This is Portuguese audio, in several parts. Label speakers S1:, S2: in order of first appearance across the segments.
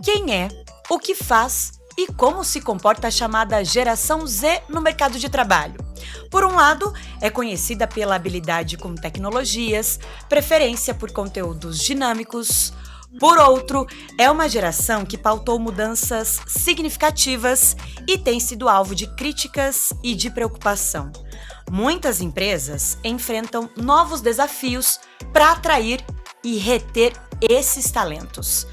S1: Quem é, o que faz e como se comporta a chamada geração Z no mercado de trabalho? Por um lado, é conhecida pela habilidade com tecnologias, preferência por conteúdos dinâmicos. Por outro, é uma geração que pautou mudanças significativas e tem sido alvo de críticas e de preocupação. Muitas empresas enfrentam novos desafios para atrair e reter esses talentos.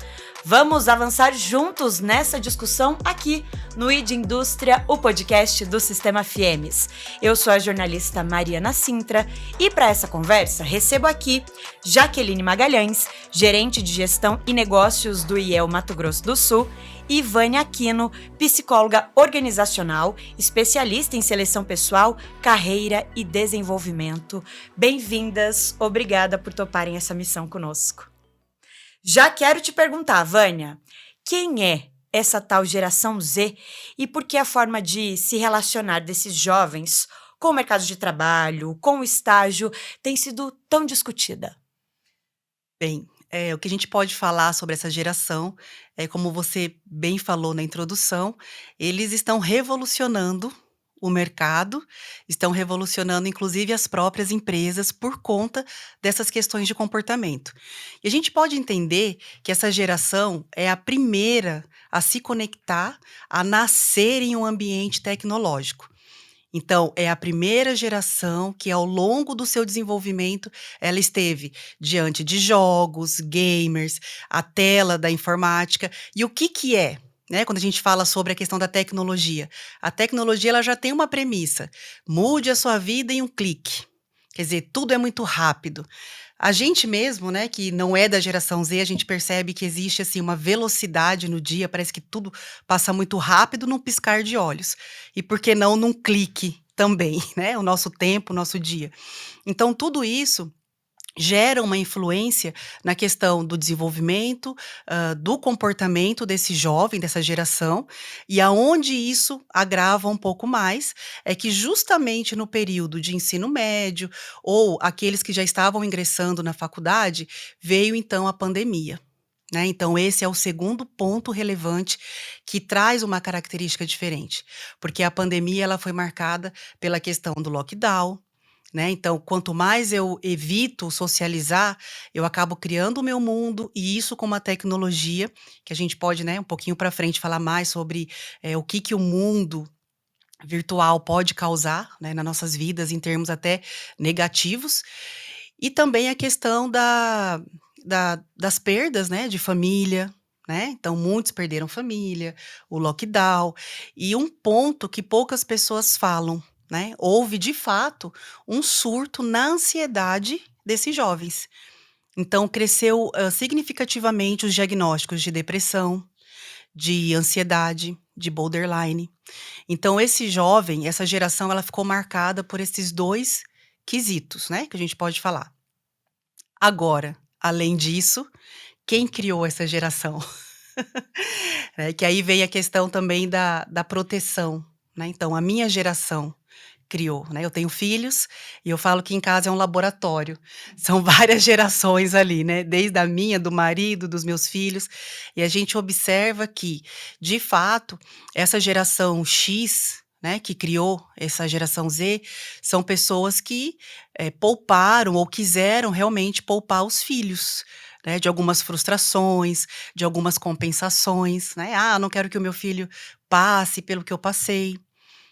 S1: Vamos avançar juntos nessa discussão aqui no ID Indústria, o podcast do Sistema Fiemes. Eu sou a jornalista Mariana Sintra e para essa conversa recebo aqui Jaqueline Magalhães, gerente de gestão e negócios do IEL Mato Grosso do Sul, e Vânia Aquino, psicóloga organizacional, especialista em seleção pessoal, carreira e desenvolvimento. Bem-vindas, obrigada por toparem essa missão conosco. Já quero te perguntar, Vânia, quem é essa tal geração Z e por que a forma de se relacionar desses jovens com o mercado de trabalho, com o estágio, tem sido tão discutida?
S2: Bem, o que a gente pode falar sobre essa geração é, como você bem falou na introdução, eles estão revolucionando o mercado, estão revolucionando inclusive as próprias empresas por conta dessas questões de comportamento. E a gente pode entender que essa geração é a primeira a se conectar, a nascer em um ambiente tecnológico. Então, é a primeira geração que, ao longo do seu desenvolvimento, ela esteve diante de jogos, gamers, a tela da informática. E o que que é? Né, quando a gente fala sobre a questão da tecnologia, a tecnologia ela já tem uma premissa: mude a sua vida em um clique. Quer dizer, tudo é muito rápido. A gente mesmo, né, que não é da geração Z, a gente percebe que existe assim uma velocidade no dia, parece que tudo passa muito rápido num piscar de olhos. E por que não num clique também, né? O nosso tempo, o nosso dia. Então, tudo isso gera uma influência na questão do desenvolvimento, do comportamento desse jovem, dessa geração, e aonde isso agrava um pouco mais, é que justamente no período de ensino médio, ou aqueles que já estavam ingressando na faculdade, veio então a pandemia. Né? Então, esse é o segundo ponto relevante que traz uma característica diferente, porque a pandemia ela foi marcada pela questão do lockdown, né, então quanto mais eu evito socializar, eu acabo criando o meu mundo e isso com uma tecnologia, que a gente pode, né, um pouquinho para frente falar mais sobre, o que que o mundo virtual pode causar, né, nas nossas vidas em termos até negativos, e também a questão das perdas, né, de família, né, então muitos perderam família, o lockdown, e um ponto que poucas pessoas falam, né, houve de fato um surto na ansiedade desses jovens. Então cresceu, significativamente os diagnósticos de depressão, de ansiedade, de borderline. Então esse jovem, essa geração, ela ficou marcada por esses 2 quesitos, né, que a gente pode falar. Agora, além disso, quem criou essa geração? Que aí vem a questão também da proteção, né, então a minha geração criou, né, eu tenho filhos, e eu falo que em casa é um laboratório, são várias gerações ali, né, desde a minha, do marido, dos meus filhos, e a gente observa que, de fato, essa geração X, né, que criou essa geração Z, são pessoas que, pouparam ou quiseram realmente poupar os filhos, né, de algumas frustrações, de algumas compensações, né, "Ah, não quero que o meu filho passe pelo que eu passei".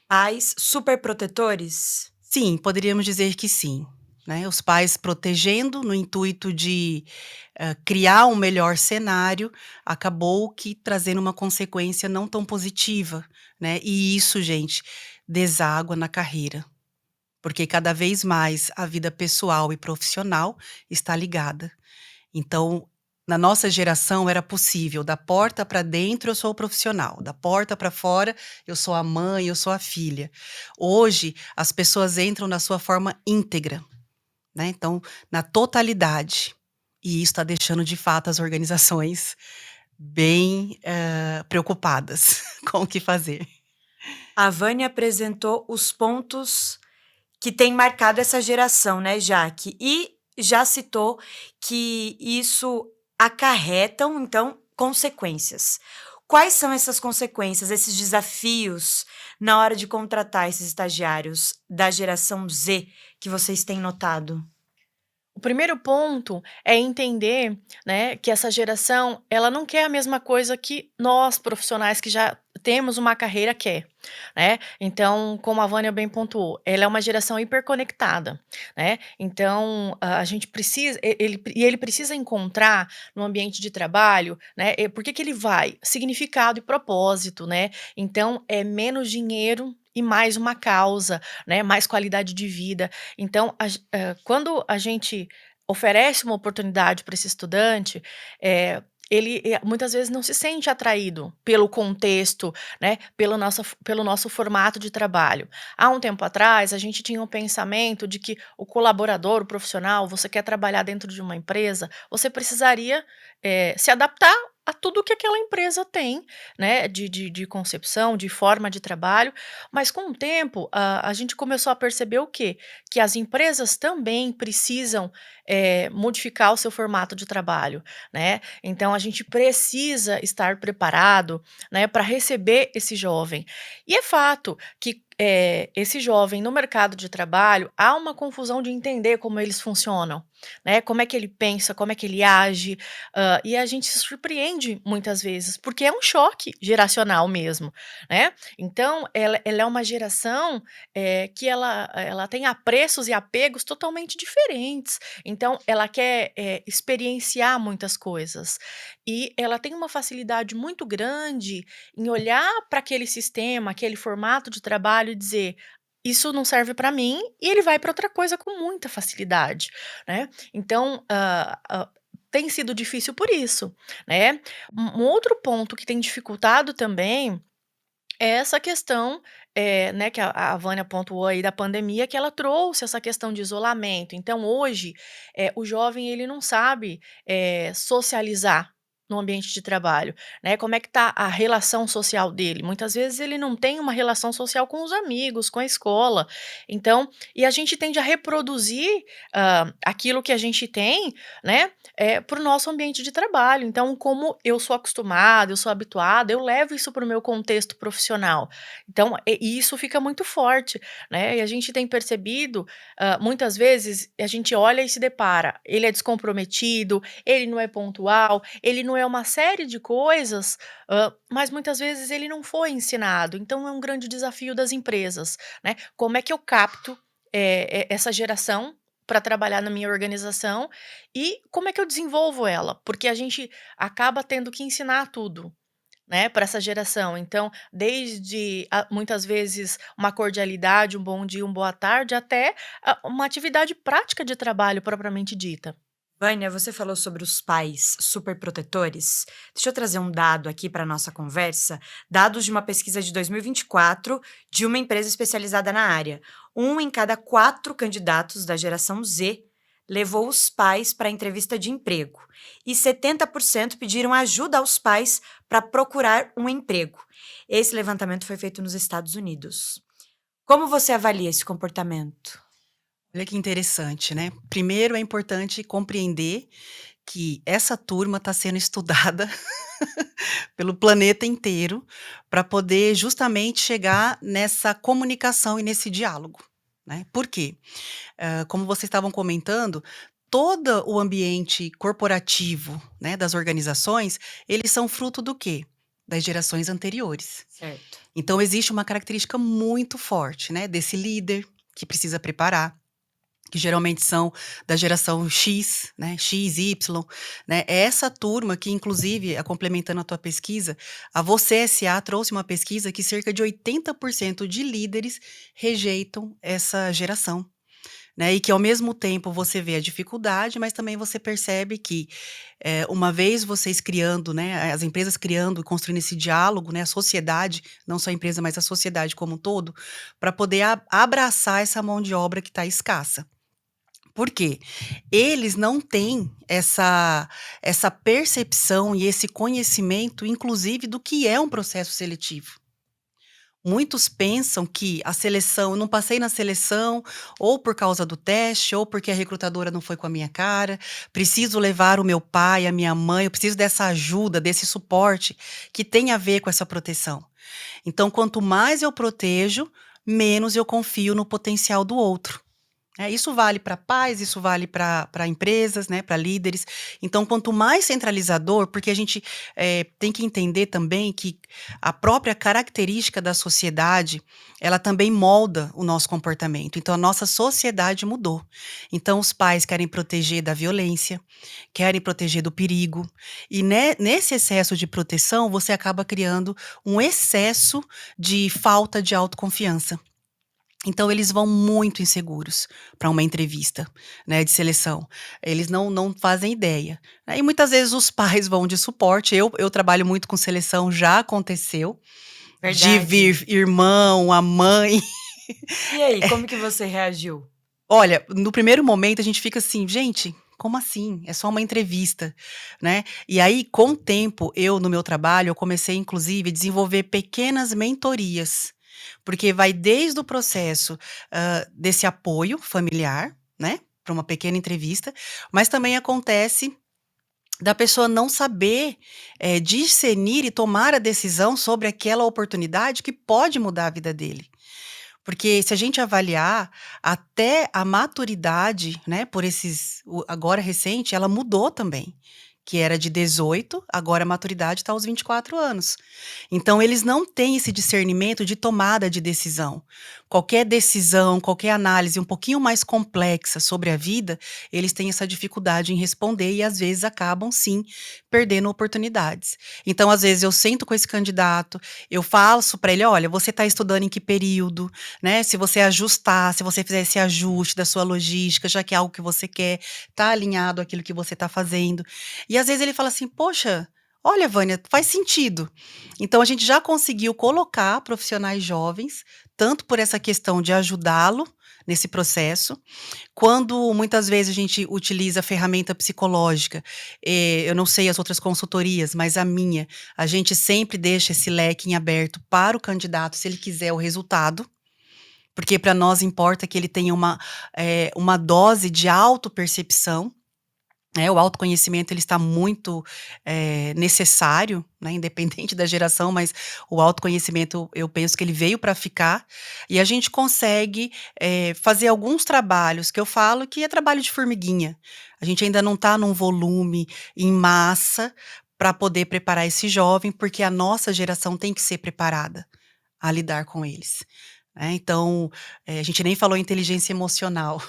S1: Pais superprotetores?
S2: Sim, poderíamos dizer que sim, né, os pais protegendo no intuito de, criar um melhor cenário, acabou que trazendo uma consequência não tão positiva, né, e isso gente, deságua na carreira, porque cada vez mais a vida pessoal e profissional está ligada. Então, na nossa geração era possível, da porta para dentro eu sou o profissional, da porta para fora eu sou a mãe, eu sou a filha. Hoje as pessoas entram na sua forma íntegra, né, então na totalidade. E isso está deixando de fato as organizações bem, preocupadas com o que fazer.
S1: A Vânia apresentou os pontos que têm marcado essa geração, né, Jaque? E já citou que isso acarretam, então, consequências. Quais são essas consequências, esses desafios na hora de contratar esses estagiários da geração Z que vocês têm notado?
S3: O primeiro ponto é entender, né, que essa geração, ela não quer a mesma coisa que nós profissionais que já temos uma carreira quer, né. Então, como a Vânia bem pontuou, ela é uma geração hiperconectada, né. Então, a gente precisa ele precisa encontrar no ambiente de trabalho, né, por que que ele vai? Significado e propósito, né. Então, é menos dinheiro e mais uma causa, né, mais qualidade de vida. Então, quando a gente oferece uma oportunidade para esse estudante, ele, muitas vezes não se sente atraído pelo contexto, né, pelo nosso formato de trabalho. Há um tempo atrás, a gente tinha um pensamento de que o colaborador, o profissional, você quer trabalhar dentro de uma empresa, você precisaria, se adaptar a tudo que aquela empresa tem, né, de concepção, de forma de trabalho, mas com o tempo, a gente começou a perceber o quê? Que as empresas também precisam, modificar o seu formato de trabalho, né. Então a gente precisa estar preparado, né, para receber esse jovem. E é fato que, esse jovem no mercado de trabalho, há uma confusão de entender como eles funcionam, né, como é que ele pensa, como é que ele age, e a gente se surpreende muitas vezes, porque é um choque geracional mesmo, né. Então ela é uma geração, que ela tem apreços e apegos totalmente diferentes. Então ela quer, experienciar muitas coisas. E ela tem uma facilidade muito grande em olhar para aquele sistema, aquele formato de trabalho e dizer: "Isso não serve para mim", e ele vai para outra coisa com muita facilidade, né. Então, tem sido difícil por isso, né. Um outro ponto que tem dificultado também é essa questão, né, que a Vânia pontuou aí da pandemia, que ela trouxe essa questão de isolamento. Então hoje, o jovem ele não sabe, socializar no ambiente de trabalho, né, como é que tá a relação social dele. Muitas vezes ele não tem uma relação social com os amigos, com a escola. Então e a gente tende a reproduzir, aquilo que a gente tem, né, para o nosso ambiente de trabalho. Então, como eu sou acostumada, eu sou habituada, eu levo isso para o meu contexto profissional. Então, e isso fica muito forte, né? E a gente tem percebido, muitas vezes, a gente olha e se depara, ele é descomprometido, ele não é pontual, ele não é uma série de coisas, mas muitas vezes ele não foi ensinado. Então, é um grande desafio das empresas, né? Como é que eu capto, essa geração para trabalhar na minha organização e como é que eu desenvolvo ela? Porque a gente acaba tendo que ensinar tudo, né, para essa geração. Então, desde muitas vezes uma cordialidade, um bom dia, um boa tarde, até uma atividade prática de trabalho propriamente dita.
S1: Vânia, você falou sobre os pais superprotetores. Deixa eu trazer um dado aqui para nossa conversa. Dados de uma pesquisa de 2024 de uma empresa especializada na área. Um em cada quatro candidatos da geração Z levou os pais para a entrevista de emprego. E 70% pediram ajuda aos pais para procurar um emprego. Esse levantamento foi feito nos Estados Unidos. Como você avalia esse comportamento?
S2: Olha que interessante, né. Primeiro é importante compreender que essa turma está sendo estudada pelo planeta inteiro, para poder justamente chegar nessa comunicação e nesse diálogo, né. Por quê? Como vocês estavam comentando, todo o ambiente corporativo, né, das organizações, eles são fruto do quê? Das gerações anteriores.
S1: Certo.
S2: Então existe uma característica muito forte, né, desse líder que precisa preparar, que geralmente são da geração X, né, X, Y, né, é essa turma que inclusive, complementando a tua pesquisa, a Você SA trouxe uma pesquisa que cerca de 80% de líderes rejeitam essa geração, né, e que ao mesmo tempo você vê a dificuldade, mas também você percebe que, uma vez vocês criando, né, as empresas criando e construindo esse diálogo, né, a sociedade, não só a empresa, mas a sociedade como um todo, para poder abraçar essa mão de obra que está escassa. Por quê? Eles não têm essa percepção e esse conhecimento, inclusive, do que é um processo seletivo. Muitos pensam que a seleção eu não passei na seleção, ou por causa do teste, ou porque a recrutadora não foi com a minha cara, preciso levar o meu pai, a minha mãe, eu preciso dessa ajuda, desse suporte que tem a ver com essa proteção. Então, quanto mais eu protejo, menos eu confio no potencial do outro. Isso vale para pais, isso vale para empresas, né, para líderes. Então, quanto mais centralizador, porque a gente tem que entender também que a própria característica da sociedade, ela também molda o nosso comportamento. Então, a nossa sociedade mudou. Então, os pais querem proteger da violência, querem proteger do perigo, e nesse excesso de proteção, você acaba criando um excesso de falta de autoconfiança. Então eles vão muito inseguros para uma entrevista, né, de seleção. Eles não fazem ideia, né, e muitas vezes os pais vão de suporte. Eu trabalho muito com seleção, já aconteceu de
S1: Verdade.
S2: vir irmão, a mãe.
S1: E aí, como que você reagiu?
S2: Olha, no primeiro momento a gente fica assim: "Gente, como assim? É só uma entrevista", né. E aí, com o tempo, eu no meu trabalho, eu comecei inclusive a desenvolver pequenas mentorias, porque vai desde o processo, desse apoio familiar, né, para uma pequena entrevista, mas também acontece da pessoa não saber, discernir e tomar a decisão sobre aquela oportunidade que pode mudar a vida dele. Porque se a gente avaliar, até a maturidade, né, por esses agora recente, ela mudou também, que era de 18, agora a maturidade está aos 24 anos. Então eles não têm esse discernimento de tomada de decisão. Qualquer decisão, qualquer análise um pouquinho mais complexa sobre a vida, eles têm essa dificuldade em responder e às vezes acabam sim perdendo oportunidades. Então às vezes eu sento com esse candidato, eu faço para ele: "Olha, você está estudando em que período?", né, se você ajustar, se você fizer esse ajuste da sua logística, já que é algo que você quer, tá alinhado àquilo que você está fazendo. E às vezes ele fala assim: "Poxa, olha, Vânia, faz sentido". Então a gente já conseguiu colocar profissionais jovens, tanto por essa questão de ajudá-lo nesse processo, quando muitas vezes a gente utiliza ferramenta psicológica, eu não sei as outras consultorias, mas a minha, a gente sempre deixa esse leque em aberto para o candidato, se ele quiser o resultado, porque para nós importa que ele tenha uma dose de autopercepção, o autoconhecimento ele está muito, necessário, né, independente da geração, mas o autoconhecimento eu penso que ele veio para ficar, e a gente consegue, fazer alguns trabalhos que eu falo que é trabalho de formiguinha. A gente ainda não está num volume em massa para poder preparar esse jovem, porque a nossa geração tem que ser preparada a lidar com eles, né. Então, a gente nem falou em inteligência emocional,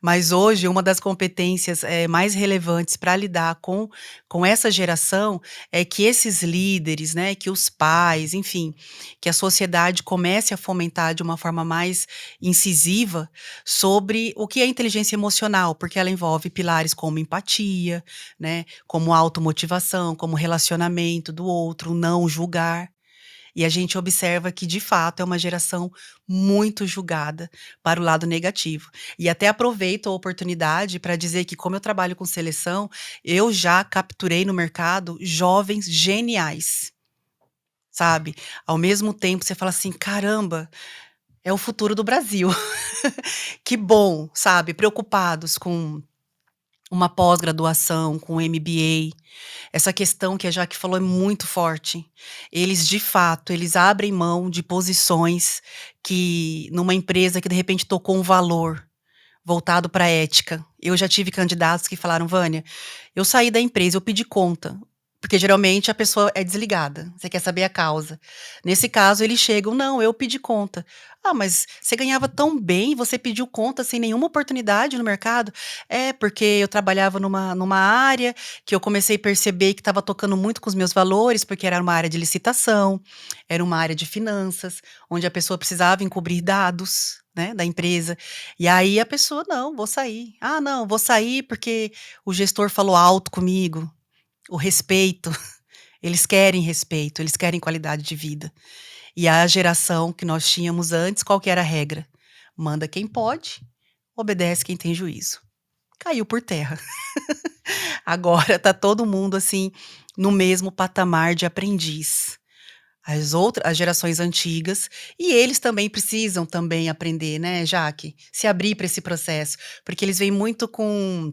S2: mas hoje uma das competências, mais relevantes para lidar com essa geração, é que esses líderes, né, que os pais, enfim, que a sociedade comece a fomentar de uma forma mais incisiva sobre o que é inteligência emocional, porque ela envolve pilares como empatia, né, como automotivação, como relacionamento do outro, não julgar. E a gente observa que, de fato, é uma geração muito julgada para o lado negativo. E até aproveito a oportunidade para dizer que, como eu trabalho com seleção, eu já capturei no mercado jovens geniais, sabe? Ao mesmo tempo, você fala assim: caramba, é o futuro do Brasil. Que bom, sabe? Preocupados com uma pós-graduação, com MBA. Essa questão que a Jaque falou é muito forte. Eles, de fato, eles abrem mão de posições que numa empresa que de repente tocou um valor voltado para a ética. Eu já tive candidatos que falaram: "Vânia, eu saí da empresa, eu pedi conta", porque geralmente a pessoa é desligada, você quer saber a causa. Nesse caso eles chegam: "Não, eu pedi conta". "Ah, mas você ganhava tão bem, você pediu conta sem nenhuma oportunidade no mercado?". "É, porque eu trabalhava numa área que eu comecei a perceber que estava tocando muito com os meus valores", porque era uma área de licitação, era uma área de finanças, onde a pessoa precisava encobrir dados, né, da empresa. E aí a pessoa: "Não, vou sair". "Ah, não, vou sair porque o gestor falou alto comigo". O respeito, eles querem respeito, eles querem qualidade de vida. E a geração que nós tínhamos antes, qual que era a regra? Manda quem pode, obedece quem tem juízo. Caiu por terra. Agora tá todo mundo, assim, no mesmo patamar de aprendiz. as gerações antigas, e eles também precisam também aprender, né, Jaque, se abrir para esse processo, porque eles vêm muito com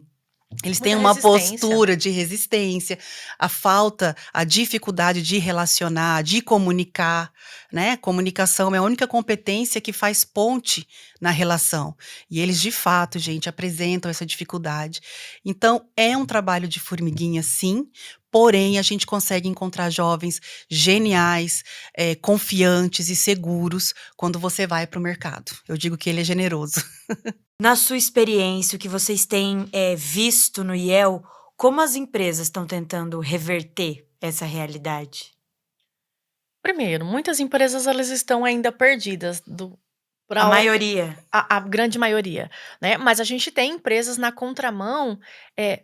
S2: eles têm
S3: Muita
S2: uma
S3: resistência.
S2: postura de resistência, a dificuldade de relacionar, de comunicar, né, comunicação é a única competência que faz ponte na relação, e eles de fato, gente, apresentam essa dificuldade. Então é um trabalho de formiguinha sim, porém a gente consegue encontrar jovens geniais, confiantes e seguros quando você vai para o mercado. Eu digo que ele é generoso.
S1: Na sua experiência, o que vocês têm, visto no IEL, como as empresas estão tentando reverter essa realidade?
S3: Primeiro, muitas empresas elas estão ainda perdidas do
S1: A
S3: pra
S1: maioria.
S3: a grande maioria, né, mas a gente tem empresas na contramão,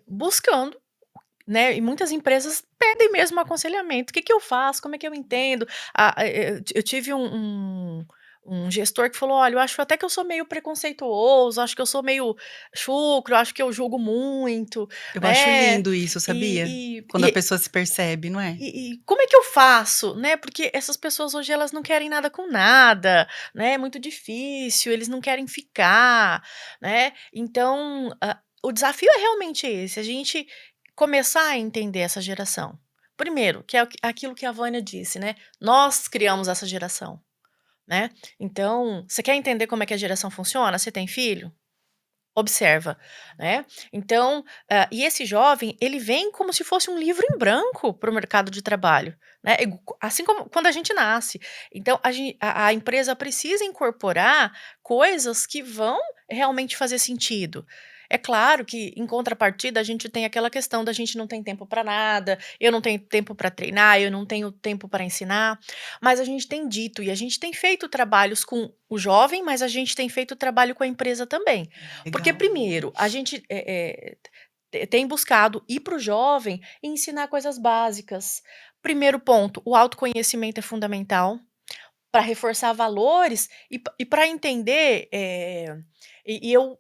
S3: buscando, né, e muitas empresas pedem mesmo aconselhamento. "O que que eu faço? Como é que eu entendo?" Eu tive um gestor que falou: "Olha, eu acho até que eu sou meio preconceituoso, acho que eu sou meio chucro, acho que eu julgo muito,
S2: Eu acho
S3: né,
S2: lindo isso, sabia?
S3: e
S2: Quando a pessoa se percebe, não é?
S3: e como é que eu faço, né, porque essas pessoas hoje elas não querem nada com nada, né, é muito difícil, eles não querem ficar, né, então, o desafio é realmente esse, a gente começar a entender essa geração. Primeiro, que é aquilo que a Vânia disse, né, nós criamos essa geração, né, então, você quer entender como é que a geração funciona? Você tem filho? Observa, né. Então, e esse jovem, ele vem como se fosse um livro em branco para o mercado de trabalho, né, assim como quando a gente nasce. Então a empresa precisa incorporar coisas que vão realmente fazer sentido. É claro que, em contrapartida, a gente tem aquela questão da gente não tem tempo para nada, eu não tenho tempo para treinar, eu não tenho tempo para ensinar, mas a gente tem dito e a gente tem feito trabalhos com o jovem, mas a gente tem feito trabalho com a empresa também. Porque
S2: Legal.
S3: primeiro, a gente, tem buscado ir para o jovem e ensinar coisas básicas. Primeiro ponto, o autoconhecimento é fundamental, para reforçar valores e pra entender, e eu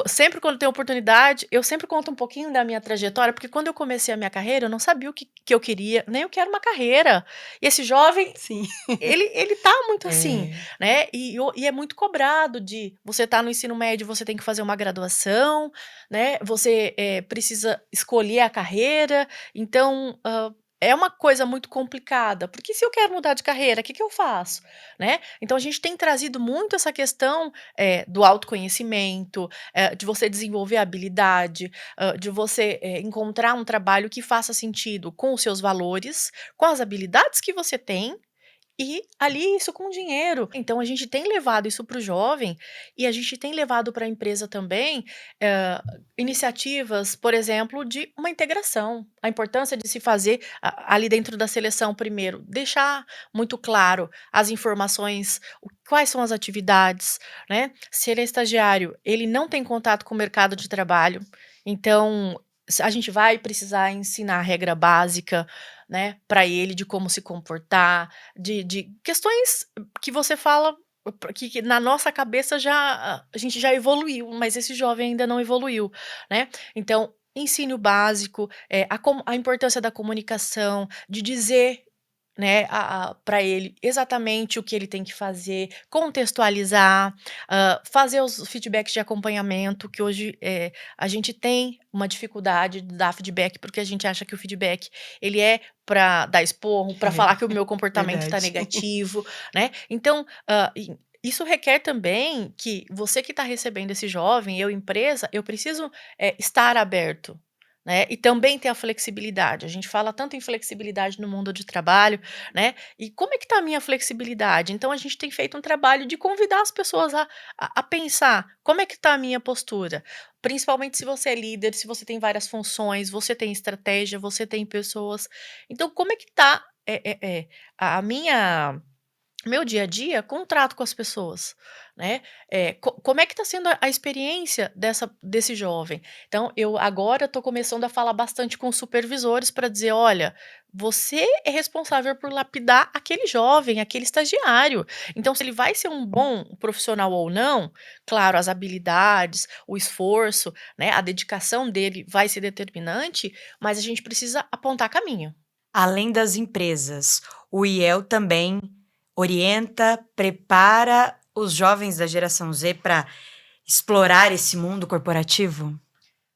S3: sempre quando tenho oportunidade, eu sempre conto um pouquinho da minha trajetória, porque quando eu comecei a minha carreira, eu não sabia o que eu queria, nem o que era uma carreira. E esse jovem
S2: Sim.
S3: ele tá muito assim,
S2: É.
S3: né, e é muito cobrado de você tá no ensino médio, você tem que fazer uma graduação, né, você, precisa escolher a carreira, então, é uma coisa muito complicada, porque se eu quero mudar de carreira, o que que eu faço, né? Então a gente tem trazido muito essa questão, do autoconhecimento, de você desenvolver habilidade, de você, encontrar um trabalho que faça sentido com os seus valores, com as habilidades que você tem e ali isso com dinheiro. Então a gente tem levado isso para o jovem e a gente tem levado para a empresa também, iniciativas, por exemplo, de uma integração. A importância de se fazer ali dentro da seleção primeiro, deixar muito claro as informações, quais são as atividades, né? Se ele é estagiário, ele não tem contato com o mercado de trabalho, então a gente vai precisar ensinar a regra básica, né, para ele de como se comportar, de questões que você fala que na nossa cabeça já a gente já evoluiu, mas esse jovem ainda não evoluiu, né. Então, ensine o básico, a importância da comunicação, de dizer, né, pra ele exatamente o que ele tem que fazer, contextualizar, fazer os feedbacks de acompanhamento, que hoje, a gente tem uma dificuldade de dar feedback, porque a gente acha que o feedback ele é para dar esporro, para
S2: É,
S3: falar que o meu comportamento está
S2: verdade.
S3: negativo, né. Então, isso requer também que você que está recebendo esse jovem, eu empresa, eu preciso, estar aberto, né, e também ter a flexibilidade. A gente fala tanto em flexibilidade no mundo de trabalho, né, e como é que está a minha flexibilidade? Então a gente tem feito um trabalho de convidar as pessoas a pensar, como é que está a minha postura? Principalmente se você é líder, se você tem várias funções, você tem estratégia, você tem pessoas. Então como é que está a minha meu dia a dia com o trato com as pessoas, né, como é que está sendo a experiência desse jovem. Então eu agora estou começando a falar bastante com os supervisores para dizer: "Olha, você é responsável por lapidar aquele jovem, aquele estagiário. Então se ele vai ser um bom profissional ou não, claro, as habilidades, o esforço, né, a dedicação dele vai ser determinante, mas a gente precisa apontar caminho".
S1: Além das empresas, o IEL também orienta, prepara os jovens da geração Z para explorar esse mundo corporativo?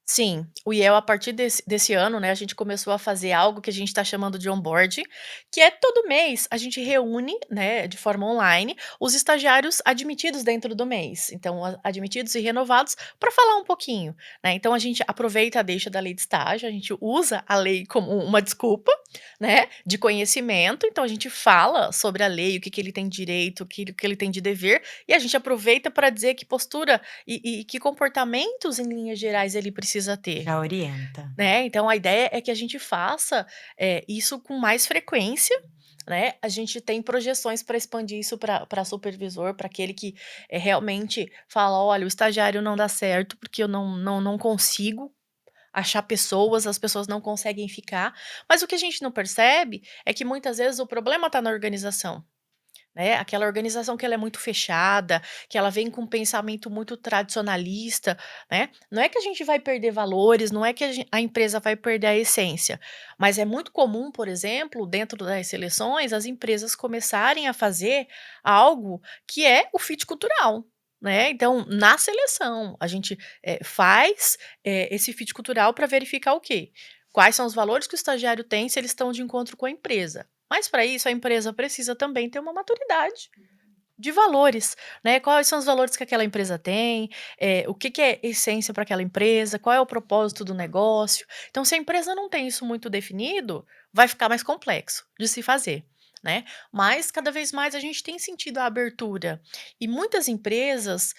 S3: Sim, o IEL a partir desse ano, né, a gente começou a fazer algo que a gente está chamando de onboard, que é todo mês a gente reúne, né, de forma online, os estagiários admitidos dentro do mês. Então, admitidos e renovados, para falar um pouquinho, né? Então a gente aproveita a deixa da lei de estágio, a gente usa a lei como uma desculpa, né, de conhecimento. Então a gente fala sobre a lei, o que ele tem direito, o que ele tem de dever, e a gente aproveita para dizer que postura e que comportamentos, em linhas gerais, ele precisa ter,
S1: Já orienta.
S3: né. Então a ideia é que a gente faça, isso com mais frequência, né. A gente tem projeções para expandir isso para supervisor, para aquele que, realmente fala: "Olha, o estagiário não dá certo, porque eu não consigo achar pessoas, as pessoas não conseguem ficar". Mas o que a gente não percebe é que muitas vezes o problema está na organização. Né, aquela organização que ela é muito fechada, que ela vem com um pensamento muito tradicionalista, né. Não é que a gente vai perder valores, não é que a empresa vai perder a essência, mas é muito comum, por exemplo, dentro das seleções, as empresas começarem a fazer algo que é o fit cultural, né. Então, na seleção, a gente, faz, esse fit cultural para verificar o quê? Quais são os valores que o estagiário tem, se eles estão de encontro com a empresa. Mas para isso a empresa precisa também ter uma maturidade de valores, né, quais são os valores que aquela empresa tem, o que que é essência para aquela empresa, qual é o propósito do negócio. Então se a empresa não tem isso muito definido, vai ficar mais complexo de se fazer, né. Mas cada vez mais a gente tem sentido a abertura, e muitas empresas,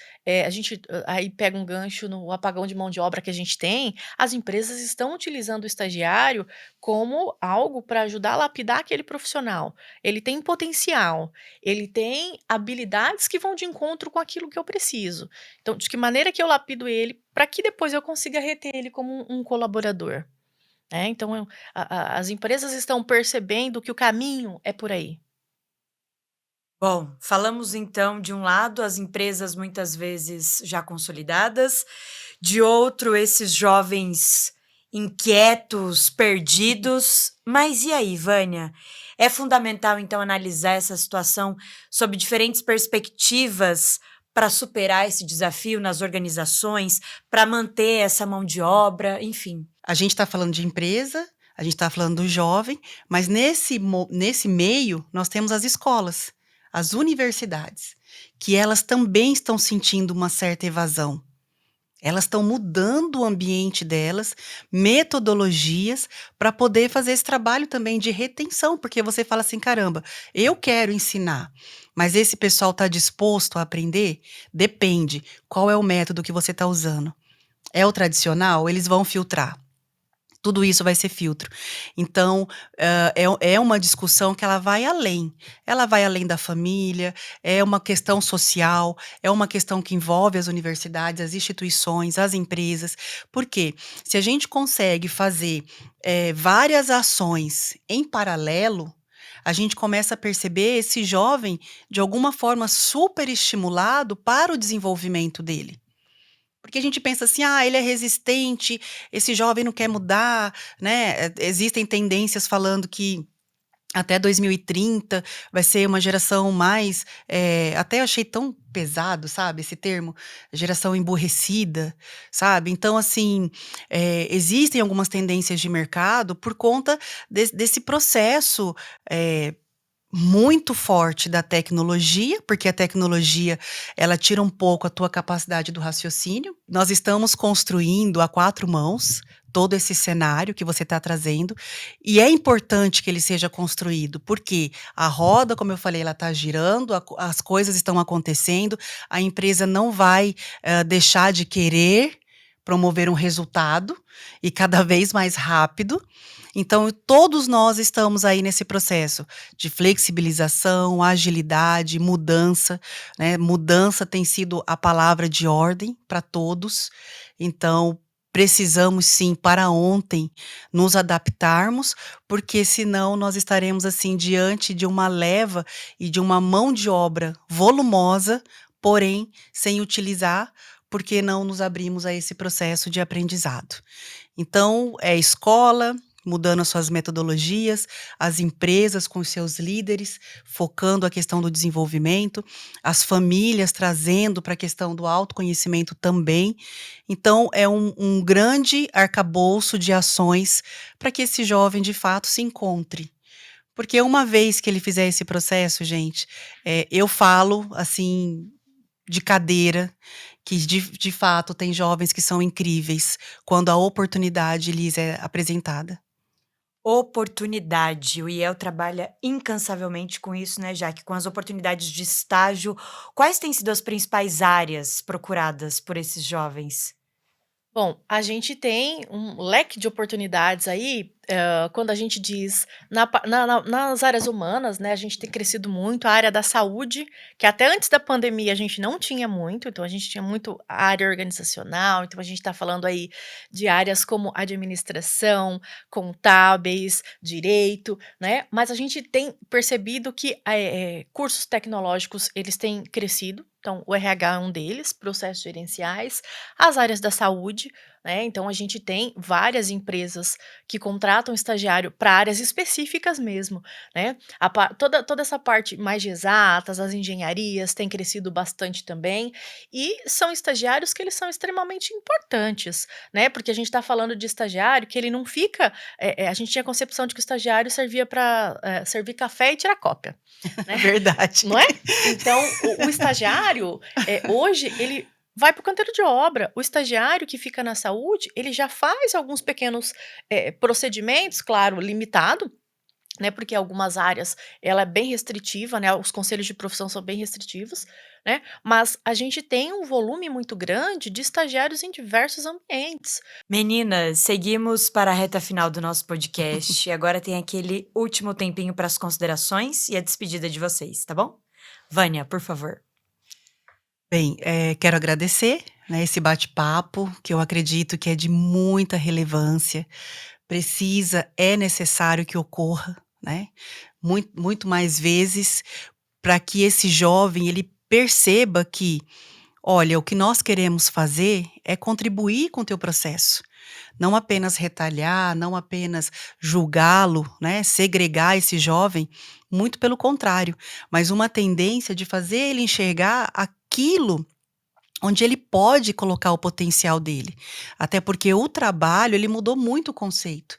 S3: a gente aí pega um gancho no apagão de mão de obra que a gente tem, as empresas estão utilizando o estagiário como algo para ajudar a lapidar aquele profissional. Ele tem potencial, ele tem habilidades que vão de encontro com aquilo que eu preciso. Então, de que maneira que eu lapido ele para que depois eu consiga reter ele como um colaborador, né. Então as empresas estão percebendo que o caminho é por aí.
S1: Bom, falamos então de um lado as empresas muitas vezes já consolidadas, de outro esses jovens inquietos, perdidos. Mas e aí, Vânia? É fundamental então analisar essa situação sob diferentes perspectivas para superar esse desafio nas organizações, para manter essa mão de obra, enfim.
S2: A gente está falando de empresa, a gente está falando do jovem, mas nesse meio nós temos as escolas, as universidades, que elas também estão sentindo uma certa evasão. Elas estão mudando o ambiente delas, metodologias, para poder fazer esse trabalho também de retenção, porque você fala assim: "Caramba, eu quero ensinar, mas esse pessoal está disposto a aprender?". Depende, qual é o método que você está usando. É o tradicional? Eles vão filtrar. Tudo isso vai ser filtro. Então, é uma discussão que ela vai além da família, é uma questão social, é uma questão que envolve as universidades, as instituições, as empresas. Por quê? Se a gente consegue fazer, várias ações em paralelo, a gente começa a perceber esse jovem, de alguma forma, super estimulado para o desenvolvimento dele. Porque a gente pensa assim: "Ah, ele é resistente, esse jovem não quer mudar", né, existem tendências falando que até 2030 vai ser uma geração mais, até eu achei tão pesado, sabe, esse termo, geração emburrecida, sabe. Então assim, existem algumas tendências de mercado por conta desse processo, eh muito forte da tecnologia, porque a tecnologia, ela tira um pouco a tua capacidade do raciocínio. Nós estamos construindo a 4 mãos todo esse cenário que você está trazendo, e é importante que ele seja construído, porque a roda, como eu falei, ela está girando, as coisas estão acontecendo, a empresa não vai, deixar de querer promover um resultado, e cada vez mais rápido. Então, todos nós estamos aí nesse processo de flexibilização, agilidade, mudança, né. Mudança tem sido a palavra de ordem para todos, então precisamos sim, para ontem, nos adaptarmos, porque senão nós estaremos, assim, diante de uma leva e de uma mão de obra volumosa, porém sem utilizar, porque não nos abrimos a esse processo de aprendizado. Então, é escola, mudando as suas metodologias, as empresas com os seus líderes, focando a questão do desenvolvimento, as famílias trazendo para a questão do autoconhecimento também. Então, é um grande arcabouço de ações para que esse jovem, de fato, se encontre. Porque uma vez que ele fizer esse processo, gente, eu falo, assim, de cadeira, que de fato tem jovens que são incríveis quando a oportunidade lhes é apresentada.
S1: Oportunidade. O IEL trabalha incansavelmente com isso, né, Jaque? Com as oportunidades de estágio. Quais têm sido as principais áreas procuradas por esses jovens?
S3: Bom, a gente tem um leque de oportunidades aí, quando a gente diz nas áreas humanas, né, a gente tem crescido muito, a área da saúde, que até antes da pandemia a gente não tinha muito, então a gente tinha muito a área organizacional, então a gente está falando aí de áreas como administração, contábeis, direito, né, mas a gente tem percebido que cursos tecnológicos eles têm crescido, então o RH é um deles, processos gerenciais, as áreas da saúde, né, então a gente tem várias empresas que contratam estagiário para áreas específicas mesmo, né, toda essa parte mais de exatas, as engenharias têm crescido bastante também, e são estagiários que eles são extremamente importantes, né, porque a gente está falando de estagiário que ele não fica, a gente tinha a concepção de que o estagiário servia para servir café e tirar cópia, né,
S2: Verdade.
S3: não é? Então o estagiário, hoje ele vai para o canteiro de obra. O estagiário que fica na saúde, ele já faz alguns pequenos, procedimentos, claro, limitado, né, porque algumas áreas ela é bem restritiva, né, os conselhos de profissão são bem restritivos, né, mas a gente tem um volume muito grande de estagiários em diversos ambientes.
S1: Meninas, seguimos para a reta final do nosso podcast. E agora tem aquele último tempinho para as considerações e a despedida de vocês, tá bom? Vânia, por favor.
S2: Bem, quero agradecer, né, esse bate-papo, que eu acredito que é de muita relevância. É necessário que ocorra, né, muito mais vezes, para que esse jovem ele perceba que, olha, o que nós queremos fazer é contribuir com o teu processo, não apenas retalhar, não apenas julgá-lo, né, segregar esse jovem, muito pelo contrário, mas uma tendência de fazer ele enxergar aquilo onde ele pode colocar o potencial dele. Até porque o trabalho, ele mudou muito o conceito,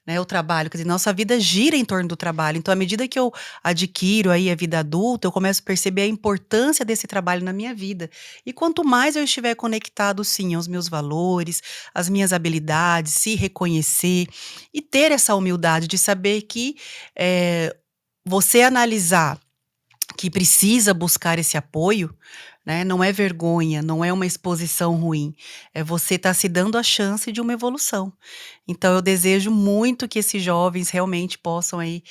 S2: né, o trabalho, quer dizer, nossa vida gira em torno do trabalho, então à medida que eu adquiro aí a vida adulta, eu começo a perceber a importância desse trabalho na minha vida. E quanto mais eu estiver conectado, sim, aos meus valores, às minhas habilidades, se reconhecer e ter essa humildade de saber que, você analisar que precisa buscar esse apoio, né, não é vergonha, não é uma exposição ruim, é você estar se dando a chance de uma evolução. Então eu desejo muito que esses jovens realmente possam aí,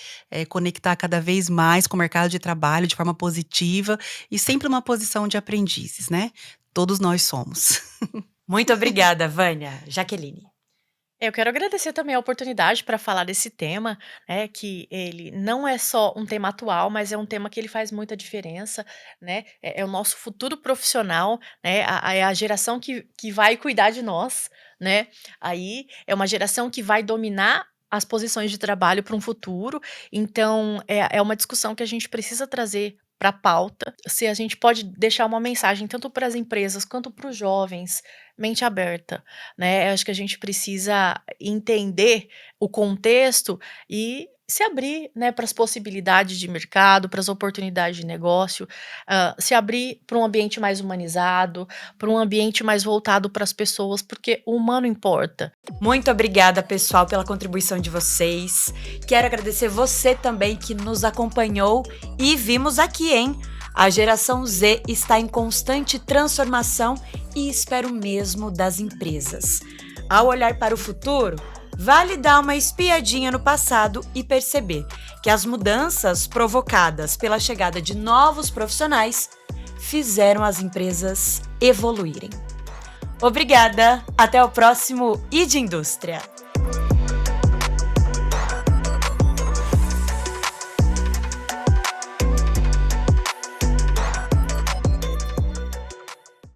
S2: conectar cada vez mais com o mercado de trabalho de forma positiva e sempre uma posição de aprendizes, né. Todos nós somos.
S1: Muito obrigada, Vânia. Jaqueline.
S3: Eu quero agradecer também a oportunidade para falar desse tema, né, que ele não é só um tema atual, mas é um tema que ele faz muita diferença, né, é o nosso futuro profissional, né, é a geração que vai cuidar de nós, né, aí é uma geração que vai dominar as posições de trabalho para um futuro, então é uma discussão que a gente precisa trazer para a pauta, se a gente pode deixar uma mensagem tanto para as empresas quanto para os jovens, mente aberta, né, eu acho que a gente precisa entender o contexto e se abrir, né, para as possibilidades de mercado, para as oportunidades de negócio, se abrir para um ambiente mais humanizado, para um ambiente mais voltado para as pessoas, porque o humano importa.
S1: Muito obrigada, pessoal, pela contribuição de vocês. Quero agradecer você também que nos acompanhou e vimos aqui, hein? A geração Z está em constante transformação e espero mesmo das empresas. Ao olhar para o futuro, vale dar uma espiadinha no passado e perceber que as mudanças provocadas pela chegada de novos profissionais fizeram as empresas evoluírem. Obrigada, até o próximo ID Indústria!